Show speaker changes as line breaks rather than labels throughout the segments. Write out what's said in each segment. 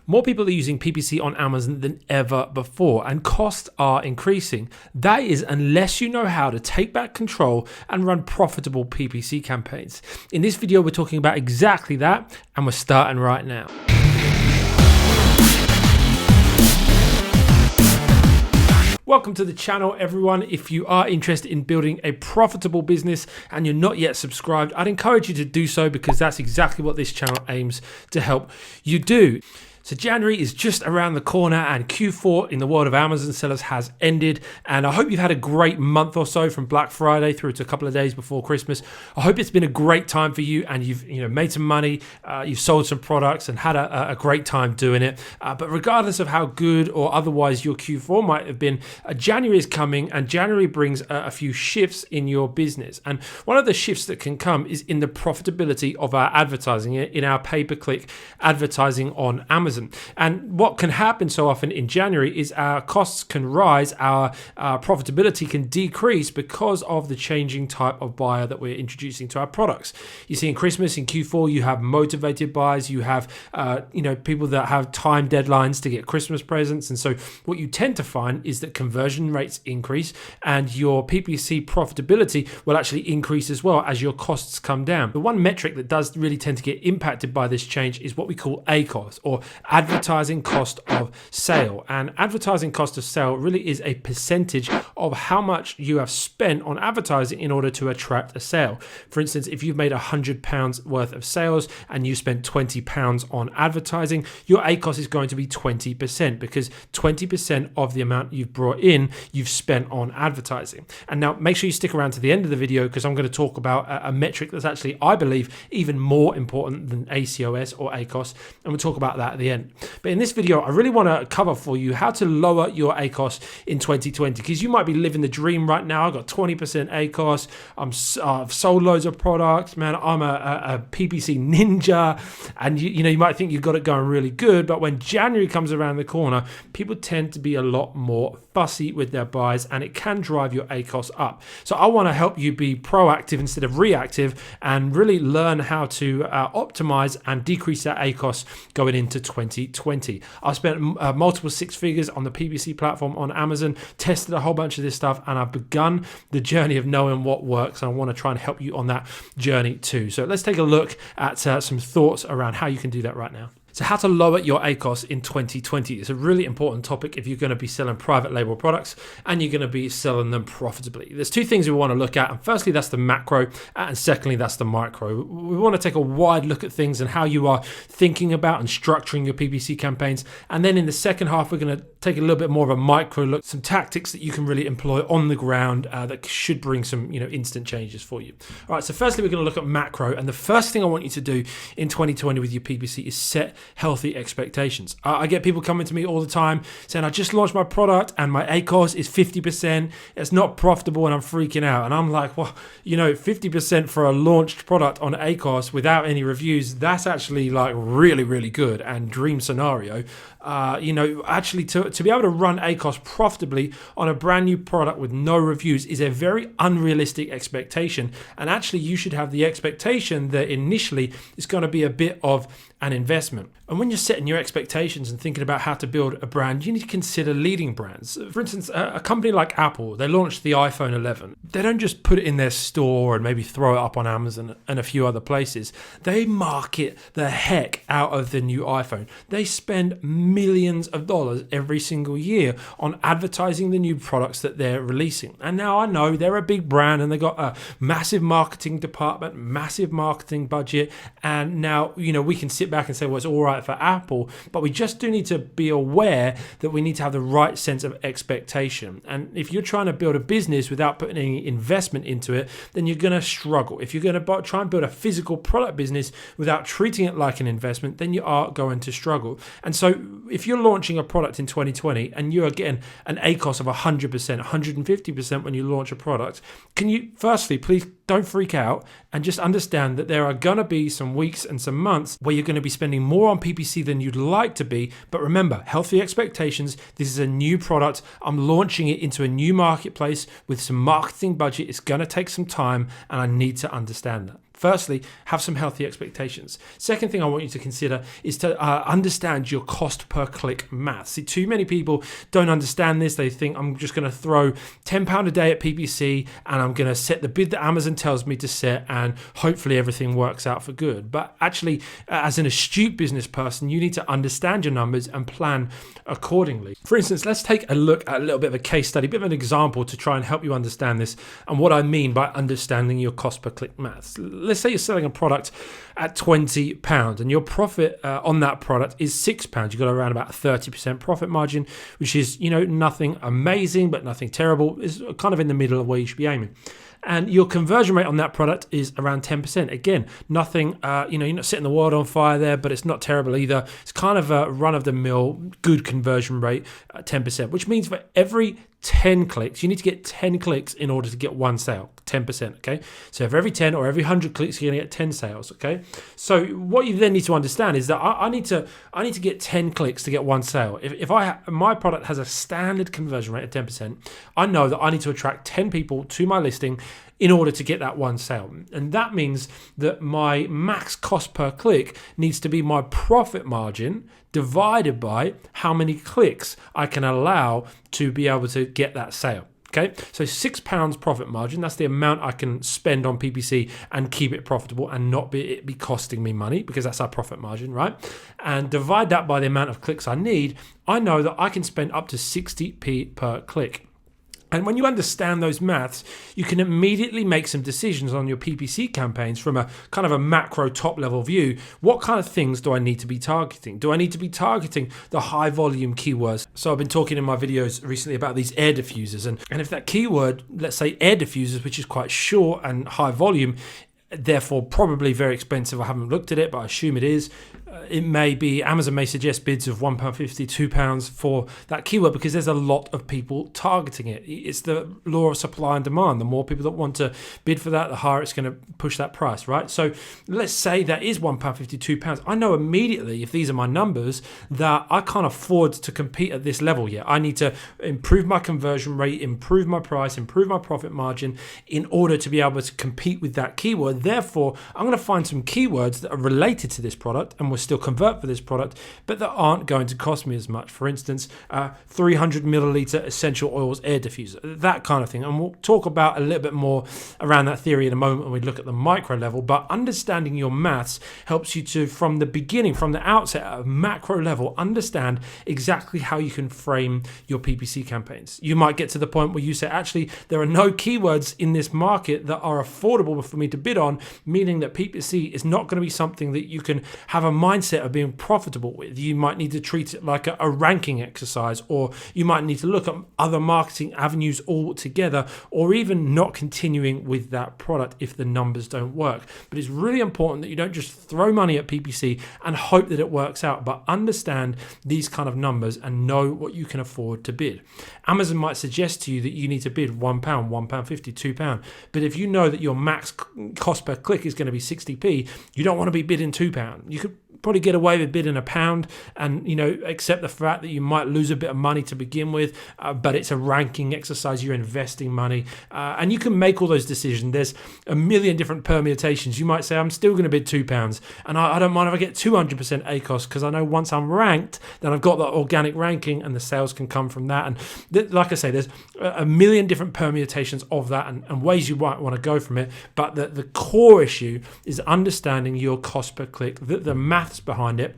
More people are using PPC on Amazon than ever before, and costs are increasing. That is unless you know how to take back control and run profitable PPC campaigns. In this video, we're talking about exactly that, and we're starting right now. Welcome to the channel, everyone. If you are interested in building a profitable business and you're not yet subscribed, I'd encourage you to do so because that's exactly what this channel aims to help you do. So January is just around the corner and Q4 in the world of Amazon sellers has ended. And I hope you've had a great month or so from Black Friday through to a couple of days before Christmas. I hope it's been a great time for you and you've made some money, you've sold some products and had a great time doing it. But regardless of how good or otherwise your Q4 might have been, January is coming and January brings a few shifts in your business. And one of the shifts that can come is in the profitability of our advertising, in our pay-per-click advertising on Amazon. And what can happen so often in January is our costs can rise, our profitability can decrease because of the changing type of buyer that we're introducing to our products. You see in Christmas, in Q4, you have motivated buyers, you have people that have time deadlines to get Christmas presents. And so what you tend to find is that conversion rates increase and your PPC profitability will actually increase as well as your costs come down. The one metric that does really tend to get impacted by this change is what we call ACOS, or advertising cost of sale. And advertising cost of sale really is a percentage of how much you have spent on advertising in order to attract a sale. For instance, if you've made £100 worth of sales and you spent £20 on advertising, your ACOS is going to be 20% because 20% of the amount you've brought in, you've spent on advertising. And now make sure you stick around to the end of the video because I'm going to talk about a metric that's actually, I believe, even more important than ACOS or ACOS. And we'll talk about that at the end. But in this video, I really want to cover for you how to lower your ACOS in 2020 because you might be living the dream right now. I've got 20% ACOS. I've sold loads of products, man. I'm a PPC ninja, and you might think you've got it going really good. But when January comes around the corner, people tend to be a lot more fussy with their buys, and it can drive your ACOS up. So I want to help you be proactive instead of reactive, and really learn how to optimize and decrease that ACOS going into 2020. I've spent multiple six figures on the PPC platform on Amazon, tested a whole bunch of this stuff, and I've begun the journey of knowing what works. And I want to try and help you on that journey too. So let's take a look at some thoughts around how you can do that right now. So how to lower your ACOS in 2020 is a really important topic if you're going to be selling private label products and you're going to be selling them profitably. There's two things we want to look at. And firstly, that's the macro. And secondly, that's the micro. We want to take a wide look at things and how you are thinking about and structuring your PPC campaigns. And then in the second half, we're going to take a little bit more of a micro look, some tactics that you can really employ on the ground that should bring some instant changes for you. All right, so firstly, we're going to look at macro. And the first thing I want you to do in 2020 with your PPC is set healthy expectations. I get people coming to me all the time saying, I just launched my product and my ACOS is 50%. It's not profitable and I'm freaking out. And I'm like, well, 50% for a launched product on ACOS without any reviews, that's actually like really, really good and dream scenario. Actually to be able to run ACOS profitably on a brand new product with no reviews is a very unrealistic expectation. And actually you should have the expectation that initially it's going to be a bit of an investment. And when you're setting your expectations and thinking about how to build a brand, you need to consider leading brands. For instance, a company like Apple, they launched the iPhone 11. They don't just put it in their store and maybe throw it up on Amazon and a few other places. They market the heck out of the new iPhone. They spend millions of dollars every single year on advertising the new products that they're releasing. And now I know they're a big brand and they got a massive marketing department, massive marketing budget. And now, we can sit back and say, well, it's all right for Apple, but we just do need to be aware that we need to have the right sense of expectation. And if you're trying to build a business without putting any investment into it, then you're going to struggle. If you're going to try and build a physical product business without treating it like an investment, then you are going to struggle. And so if you're launching a product in 2020 and you are getting an ACOS of 100%, 150% when you launch a product, can you firstly, please don't freak out and just understand that there are going to be some weeks and some months where you're going to be spending more on PPC than you'd like to be. But remember, healthy expectations. This is a new product. I'm launching it into a new marketplace with some marketing budget. It's going to take some time and I need to understand that. firstly, have some healthy expectations. Second thing I want you to consider is to understand your cost per click math. See, too many people don't understand this. They think I'm just going to throw £10 a day at PPC and I'm going to set the bid that Amazon tells me to set and hopefully everything works out for good. But actually, as an astute business person, you need to understand your numbers and plan accordingly. For instance, let's take a look at a little bit of a case study, a bit of an example to try and help you understand this and what I mean by understanding your cost per click maths. Let's say you're selling a product at £20 and your profit on that product is £6. You've got around about a 30% profit margin, which is, nothing amazing, but nothing terrible. It's kind of in the middle of where you should be aiming. And your conversion rate on that product is around 10%. Again, nothing, you're not setting the world on fire there, but it's not terrible either. It's kind of a run-of-the-mill, good conversion rate, 10%, which means for every 10 clicks, you need to get 10 clicks in order to get one sale, 10%, okay? So for every 10 or every 100 clicks, you're gonna get 10 sales, okay? So what you then need to understand is that I need to get 10 clicks to get one sale. If my product has a standard conversion rate of 10%, I know that I need to attract 10 people to my listing in order to get that one sale. And that means that my max cost per click needs to be my profit margin divided by how many clicks I can allow to be able to get that sale. Okay, so £6 profit margin, that's the amount I can spend on PPC and keep it profitable and not be costing me money, because that's our profit margin, right? And divide that by the amount of clicks I need, I know that I can spend up to 60p per click. And when you understand those maths, you can immediately make some decisions on your PPC campaigns from a kind of a macro top level view. What kind of things do I need to be targeting? Do I need to be targeting the high volume keywords? So I've been talking in my videos recently about these air diffusers. And if that keyword, let's say air diffusers, which is quite short and high volume, therefore probably very expensive. I haven't looked at it, but I assume it is. It may be, Amazon may suggest bids of £1.50, £2 for that keyword because there's a lot of people targeting it. It's the law of supply and demand. The more people that want to bid for that, the higher it's going to push that price, right? So let's say that is £1.50, £2. I know immediately, if these are my numbers, that I can't afford to compete at this level yet. I need to improve my conversion rate, improve my price, improve my profit margin in order to be able to compete with that keyword. Therefore, I'm going to find some keywords that are related to this product and will still convert for this product, but that aren't going to cost me as much. For instance, 300 milliliter essential oils air diffuser, that kind of thing. And we'll talk about a little bit more around that theory in a moment when we look at the micro level. But understanding your maths helps you to, from the beginning, from the outset, at a macro level, understand exactly how you can frame your PPC campaigns. You might get to the point where you say, actually, there are no keywords in this market that are affordable for me to bid on, meaning that PPC is not going to be something that you can have a mindset of being profitable with. You might need to treat it like a ranking exercise, or you might need to look at other marketing avenues altogether, or even not continuing with that product if the numbers don't work. But it's really important that you don't just throw money at PPC and hope that it works out, but understand these kind of numbers and know what you can afford to bid. Amazon might suggest to you that you need to bid £1, £1.50, £2, but if you know that your max cost per click is going to be 60p, you don't want to be bidding £2. You could probably get away with bidding £1 and accept the fact that you might lose a bit of money to begin with, but it's a ranking exercise. You're investing money, and you can make all those decisions. There's a million different permutations. You might say, I'm still going to bid £2, and I don't mind if I get 200% ACOS, because I know once I'm ranked, then I've got the organic ranking and the sales can come from that. And like I say, there's a million different permutations of that and ways you might want to go from it, but the core issue is understanding your cost per click, the maths behind it,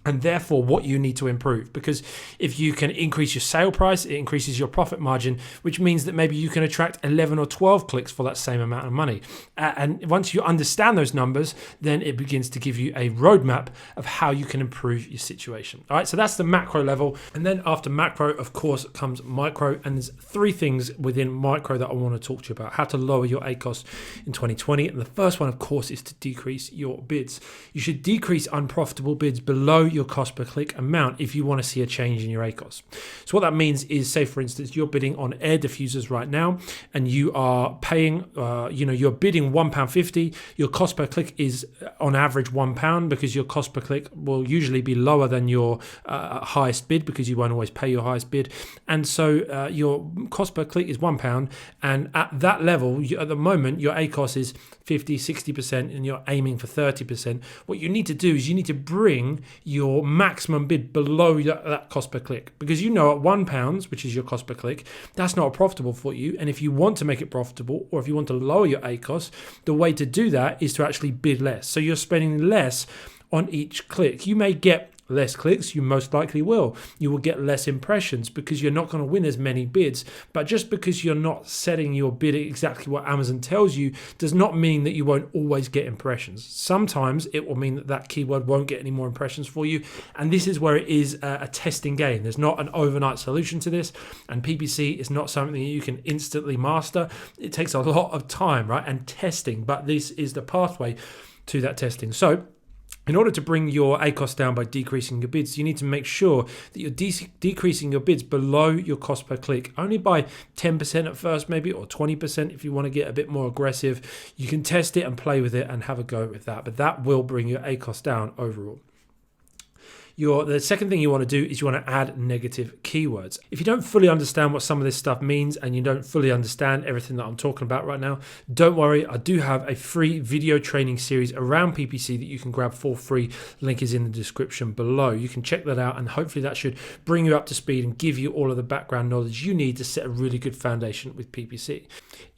and therefore what you need to improve. Because if you can increase your sale price, it increases your profit margin, which means that maybe you can attract 11 or 12 clicks for that same amount of money. And once you understand those numbers, then it begins to give you a roadmap of how you can improve your situation. All right, so that's the macro level. And then after macro, of course, comes micro. And there's three things within micro that I want to talk to you about: how to lower your ACOS in 2020. And the first one, of course, is to decrease your bids. You should decrease unprofitable bids below your cost per click amount if you want to see a change in your ACOS. So what that means is, say for instance, you're bidding on air diffusers right now and you are paying, you're bidding £1.50. Your cost per click is on average £1 because your cost per click will usually be lower than your highest bid because you won't always pay your highest bid. And so your cost per click is £1. And at that level, at the moment, your ACOS is 50, 60% and you're aiming for 30%. What you need to do is you need to bring your maximum bid below that cost per click, because at £1, which is your cost per click, that's not profitable for you. And if you want to make it profitable, or if you want to lower your ACOS, the way to do that is to actually bid less. So you're spending less on each click. You may get less clicks, you most likely will. You will get less impressions because you're not going to win as many bids. But just because you're not setting your bid at exactly what Amazon tells you does not mean that you won't always get impressions. Sometimes it will mean that keyword won't get any more impressions for you. And this is where it is a testing game. There's not an overnight solution to this. And PPC is not something that you can instantly master. It takes a lot of time, right? And testing. But this is the pathway to that testing. So in order to bring your ACOS down by decreasing your bids, you need to make sure that you're decreasing your bids below your cost per click, only by 10% at first maybe, or 20% if you want to get a bit more aggressive. You can test it and play with it and have a go with that, but that will bring your ACOS down overall. The second thing you want to do is you want to add negative keywords. If you don't fully understand what some of this stuff means and you don't fully understand everything that I'm talking about right now, don't worry. I do have a free video training series around PPC that you can grab for free. Link is in the description below. You can check that out and hopefully that should bring you up to speed and give you all of the background knowledge you need to set a really good foundation with PPC.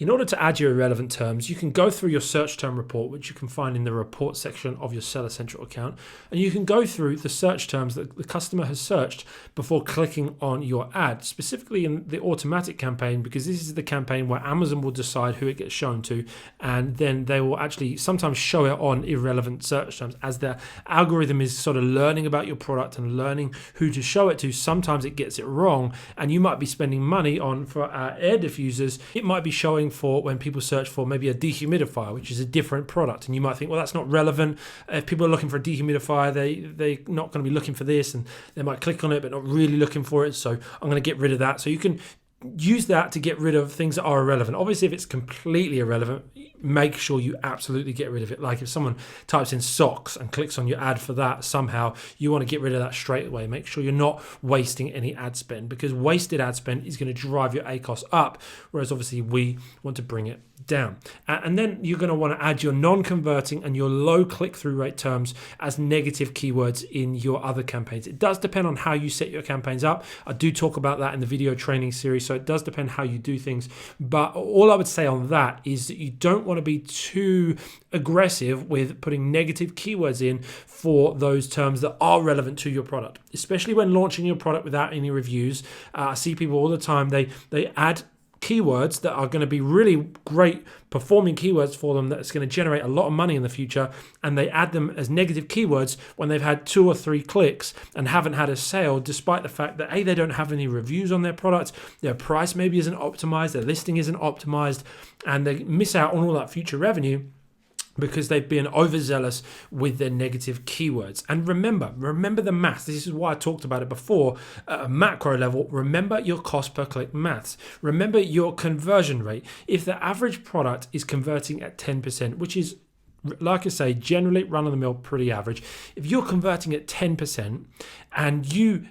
In order to add your irrelevant terms, you can go through your search term report, which you can find in the report section of your Seller Central account, and you can go through the search terms that the customer has searched before clicking on your ad, specifically in the automatic campaign, because this is the campaign where Amazon will decide who it gets shown to, and then they will actually sometimes show it on irrelevant search terms. As the algorithm is sort of learning about your product and learning who to show it to, sometimes it gets it wrong, and you might be spending money on, for air diffusers, it might be showing for when people search for maybe a dehumidifier, which is a different product, and you might think, well, that's not relevant. If people are looking for a dehumidifier, they're not going to be looking for this, and they might click on it but not really looking for it, so I'm going to get rid of that. So you can use that to get rid of things that are irrelevant. Obviously, if it's completely irrelevant, make sure you absolutely get rid of it. Like if someone types in socks and clicks on your ad for that, somehow you want to get rid of that straight away. Make sure you're not wasting any ad spend, because wasted ad spend is going to drive your ACOS up, whereas obviously we want to bring it down. And then you're going to want to add your non-converting and your low click-through rate terms as negative keywords in your other campaigns. It does depend on how you set your campaigns up. I do talk about that in the video training series, so it does depend how you do things. But all I would say on that is that you don't want to be too aggressive with putting negative keywords in for those terms that are relevant to your product, especially when launching your product without any reviews. I see people all the time, they add keywords that are going to be really great performing keywords for them, that's going to generate a lot of money in the future, and they add them as negative keywords when they've had 2 or 3 clicks and haven't had a sale, despite the fact that they don't have any reviews on their product, their price maybe isn't optimized, their listing isn't optimized, and they miss out on all that future revenue because they've been overzealous with their negative keywords. And remember the maths. This is why I talked about it before at a macro level. Remember your cost per click maths. Remember your conversion rate. If the average product is converting at 10%, which is, like I say, generally run-of-the-mill, pretty average. If you're converting at 10% and you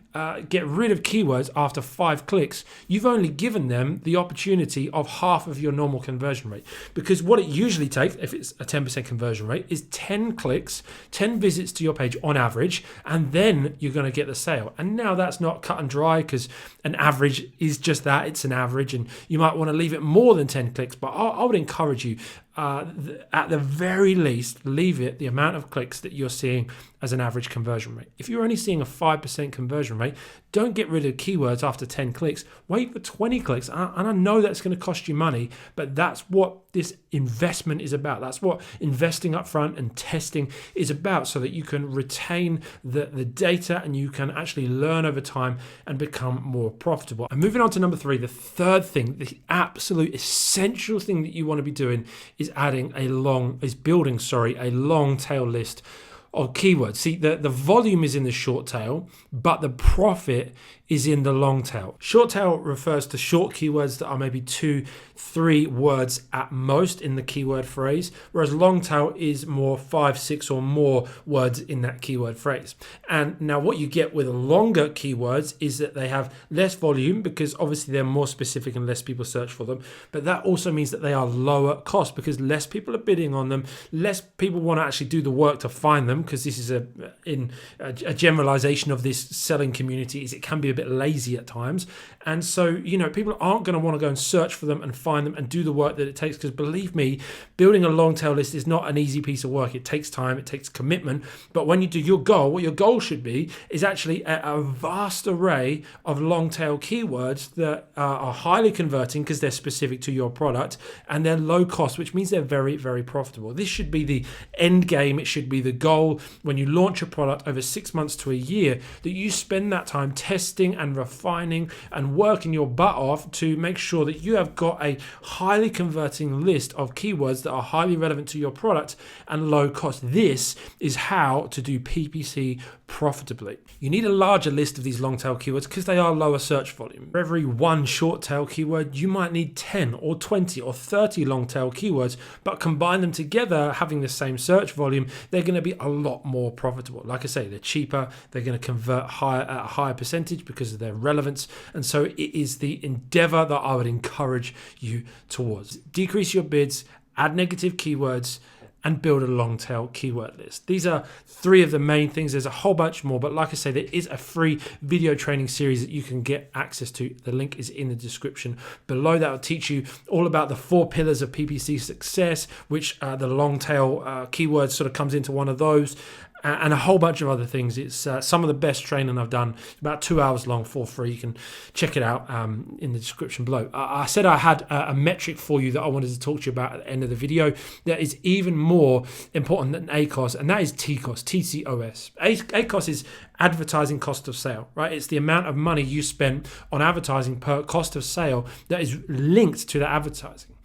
get rid of keywords after 5 clicks, you've only given them the opportunity of half of your normal conversion rate. Because what it usually takes, if it's a 10% conversion rate, is 10 clicks, 10 visits to your page on average, and then you're going to get the sale. And now that's not cut and dry, because an average is just that, it's an average, and you might want to leave it more than 10 clicks, but I would encourage you, at the very least, leave it the amount of clicks that you're seeing as an average conversion rate. If you're only seeing a 5% conversion rate, don't get rid of keywords after 10 clicks. Wait for 20 clicks. And I know that's going to cost you money, but that's what this investment is about. That's what investing up front and testing is about, so that you can retain the data and you can actually learn over time and become more profitable. And moving on to number 3, the third thing, the absolute essential thing that you want to be doing is building a long tail list or keywords. See, the volume is in the short tail, but the profit is in the long tail. Short tail refers to short keywords that are maybe 2-3 words at most in the keyword phrase, whereas long tail is more 5-6 or more words in that keyword phrase. And now what you get with longer keywords is that they have less volume because obviously they're more specific and less people search for them, but that also means that they are lower cost because less people are bidding on them, less people want to actually do the work to find them, because this is a generalization of this selling community is it can be a bit lazy at times. And so, people aren't going to want to go and search for them and find them and do the work that it takes, because believe me, building a long tail list is not an easy piece of work. It takes time, it takes commitment. But when you do your goal, what your goal should be is actually a vast array of long tail keywords that are highly converting because they're specific to your product and they're low cost, which means they're very, very profitable. This should be the end game. It should be the goal when you launch a product over 6 months to a year, that you spend that time testing and refining and working your butt off to make sure that you have got a highly converting list of keywords that are highly relevant to your product and low cost. This is how to do PPC profitably. You need a larger list of these long tail keywords because they are lower search volume. For every one short tail keyword, you might need 10 or 20 or 30 long tail keywords, but combine them together, having the same search volume, they're going to be a lot more profitable. Like I say, they're cheaper, they're going to convert at a higher percentage because of their relevance. And so it is the endeavor that I would encourage you towards. Decrease your bids, add negative keywords, and build a long tail keyword list. These are 3 of the main things. There's a whole bunch more, but like I say, there is a free video training series that you can get access to. The link is in the description below. That will teach you all about the 4 pillars of PPC success, which the long tail keywords sort of comes into one of those. And a whole bunch of other things. It's some of the best training I've done, about 2 hours long for free. You can check it out in the description below. I said I had a metric for you that I wanted to talk to you about at the end of the video that is even more important than ACOS, and that is TCOS, TCOS. ACOS is advertising cost of sale, right? It's the amount of money you spend on advertising per cost of sale that is linked to the advertising.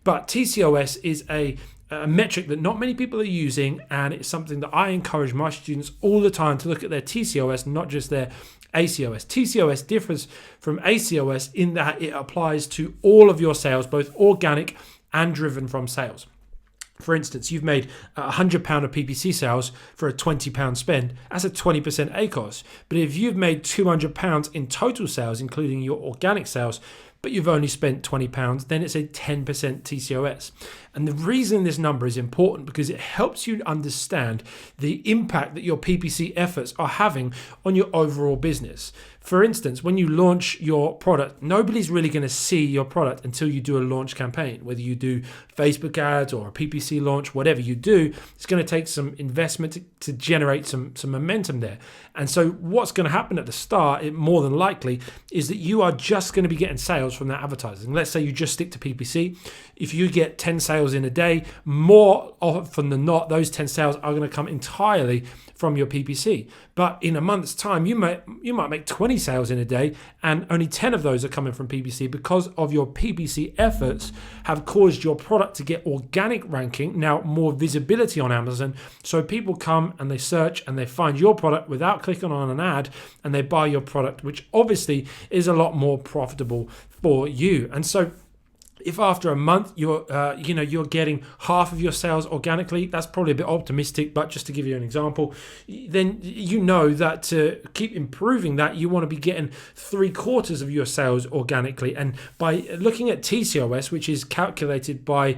But TCOS is a metric that not many people are using, and it's something that I encourage my students all the time to look at their TCOS, not just their ACOS. TCOS differs from ACOS in that it applies to all of your sales, both organic and driven from sales. For instance, you've made £100 of PPC sales for a £20 spend. That's a 20% ACOS. But if you've made £200 in total sales, including your organic sales, but you've only spent £20, then it's a 10% TCOS. And the reason this number is important because it helps you understand the impact that your PPC efforts are having on your overall business. For instance, when you launch your product, nobody's really going to see your product until you do a launch campaign. Whether you do Facebook ads or a PPC launch, whatever you do, it's going to take some investment to generate some momentum there. And so what's going to happen at the start, more than likely, is that you are just going to be getting sales from that advertising. Let's say you just stick to PPC. If you get 10 sales in a day, more often than not, those 10 sales are going to come entirely from your PPC. But in a month's time, you might make 20 sales in a day, and only 10 of those are coming from PPC because of your PPC efforts have caused your product to get organic ranking, now more visibility on Amazon. So people come and they search and they find your product without clicking on an ad, and they buy your product, which obviously is a lot more profitable for you. And so if after a month you're getting half of your sales organically, that's probably a bit optimistic, but just to give you an example, then you know that to keep improving that, you want to be getting 3/4 of your sales organically. And by looking at TCOS, which is calculated by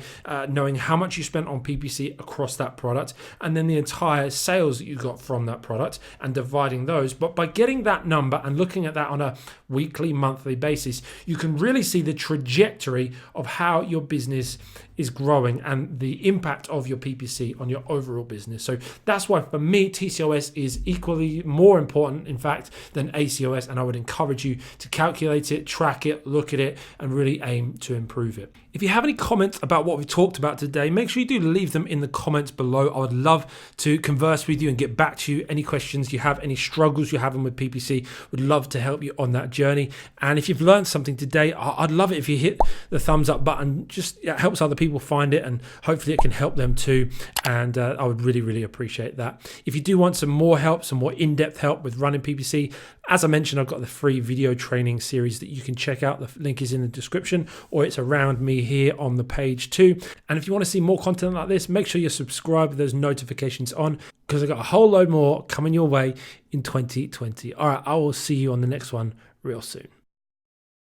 knowing how much you spent on PPC across that product, and then the entire sales that you got from that product, and dividing those. But by getting that number and looking at that on a weekly, monthly basis, you can really see the trajectory of how your business is growing and the impact of your PPC on your overall business. So that's why for me, TCOS is equally more important, in fact, than ACOS. And I would encourage you to calculate it, track it, look at it, and really aim to improve it. If you have any comments about what we've talked about today, make sure you do leave them in the comments below. I would love to converse with you and get back to you. Any questions you have, any struggles you're having with PPC, would love to help you on that journey. And if you've learned something today, I'd love it if you hit the thumbs up button. Just it helps other people people find it, and hopefully it can help them too. And I would really, really appreciate that. If you do want some more help, some more in-depth help with running PPC, as I mentioned, I've got the free video training series that you can check out. The link is in the description, or it's around me here on the page too. And if you want to see more content like this, make sure you're subscribed with those notifications on, because I've got a whole load more coming your way in 2020. All right, I will see you on the next one real soon.